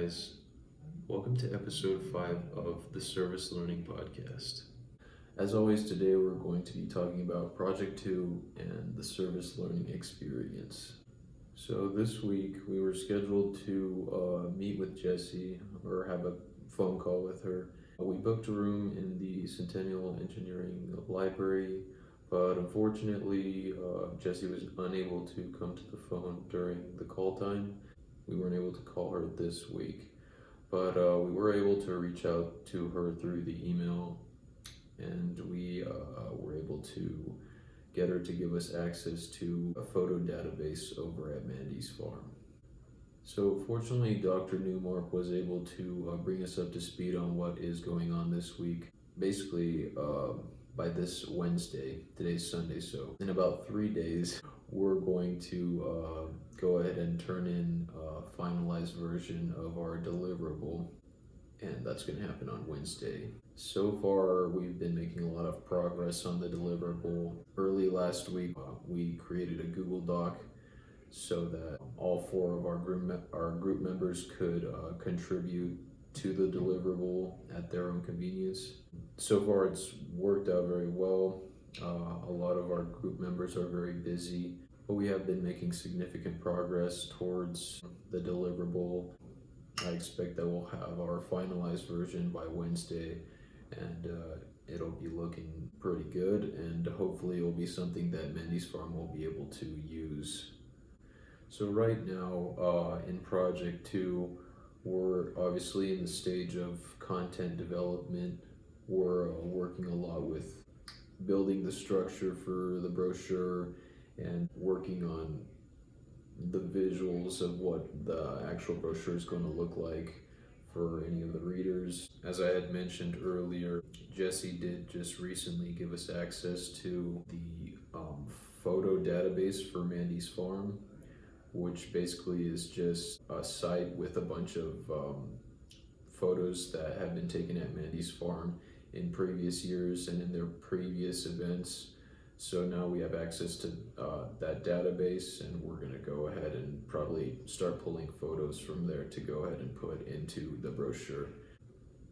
guys. Welcome to episode 5 of the Service Learning Podcast. As always, today we're going to be talking about Project 2 and the service learning experience. So this week we were scheduled to meet with Jessie or have a phone call with her. We booked a room in the Centennial Engineering Library, but unfortunately Jessie was unable to come to the phone during the call time. We weren't able to call her this week, but we were able to reach out to her through the email, and we were able to get her to give us access to a photo database over at Mandy's farm. So fortunately, Dr. Newmark was able to bring us up to speed on what is going on this week. Basically, by this Wednesday, today's Sunday, so in about 3 days, we're going to go ahead and turn in a finalized version of our deliverable, and that's going to happen on Wednesday. So far, we've been making a lot of progress on the deliverable. Early last week, we created a Google Doc so that all 4 of our group members could contribute to the deliverable at their own convenience. So far, it's worked out very well. A lot of our group members are very busy, but we have been making significant progress towards the deliverable. I expect that we'll have our finalized version by Wednesday, and it'll be looking pretty good, and hopefully it'll be something that Mandy's Farm will be able to use. So right now in Project 2, we're obviously in the stage of content development. We're working a lot with building the structure for the brochure and working on the visuals of what the actual brochure is going to look like for any of the readers. As I had mentioned earlier, Jessie did just recently give us access to the photo database for Mandy's Farm, which basically is just a site with a bunch of photos that have been taken at Mandy's Farm in previous years and in their previous events. So now we have access to that database, and we're going to go ahead and probably start pulling photos from there to go ahead and put into the brochure.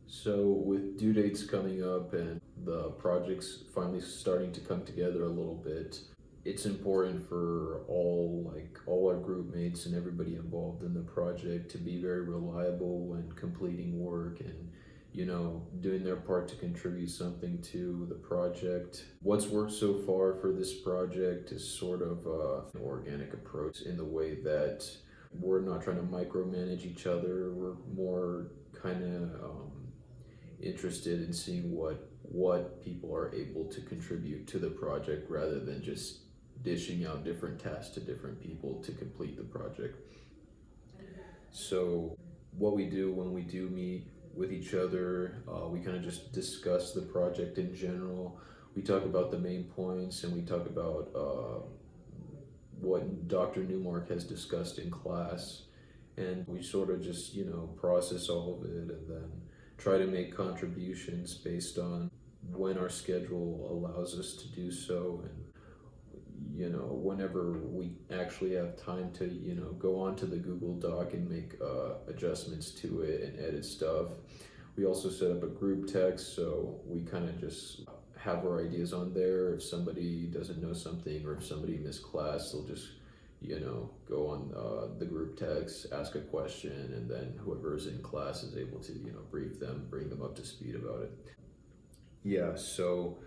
So with due dates coming up and the projects finally starting to come together a little bit, it's important for all our group mates and everybody involved in the project to be very reliable when completing work and doing their part to contribute something to the project. What's worked so far for this project is sort of an organic approach in the way that we're not trying to micromanage each other. We're more kind of interested in seeing what people are able to contribute to the project rather than just dishing out different tasks to different people to complete the project. So what we do when we do meet with each other, we kind of just discuss the project in general. We talk about the main points, and we talk about what Dr. Newmark has discussed in class, and we sort of just process all of it and then try to make contributions based on when our schedule allows us to do so, and whenever we actually have time to go onto the Google Doc and make adjustments to it and edit stuff. We also set up a group text, so we kind of just have our ideas on there. If somebody doesn't know something or if somebody missed class, they'll just go on the group text, ask a question, and then whoever's in class is able to brief them, bring them up to speed about it. Yeah, so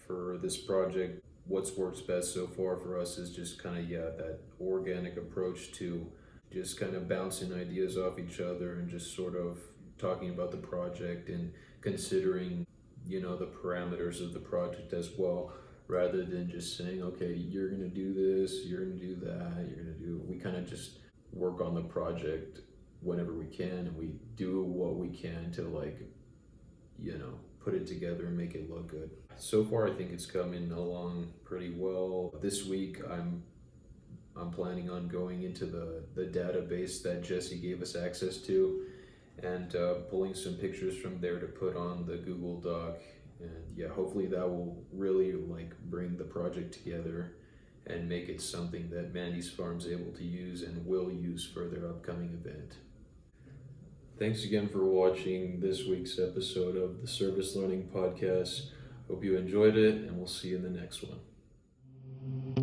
for this project, what's worked best so far for us is just kind of that organic approach to just kind of bouncing ideas off each other and just sort of talking about the project and considering the parameters of the project as well, rather than just saying, okay, you're gonna do this, you're gonna do that, we kind of just work on the project whenever we can, and we do what we can to put it together and make it look good. So far, I think it's coming along pretty well. This week, I'm planning on going into the database that Jessie gave us access to and pulling some pictures from there to put on the Google Doc. And yeah, hopefully that will really bring the project together and make it something that Mandy's Farm's able to use and will use for their upcoming event. Thanks again for watching this week's episode of the Service Learning Podcast. Hope you enjoyed it, and we'll see you in the next one.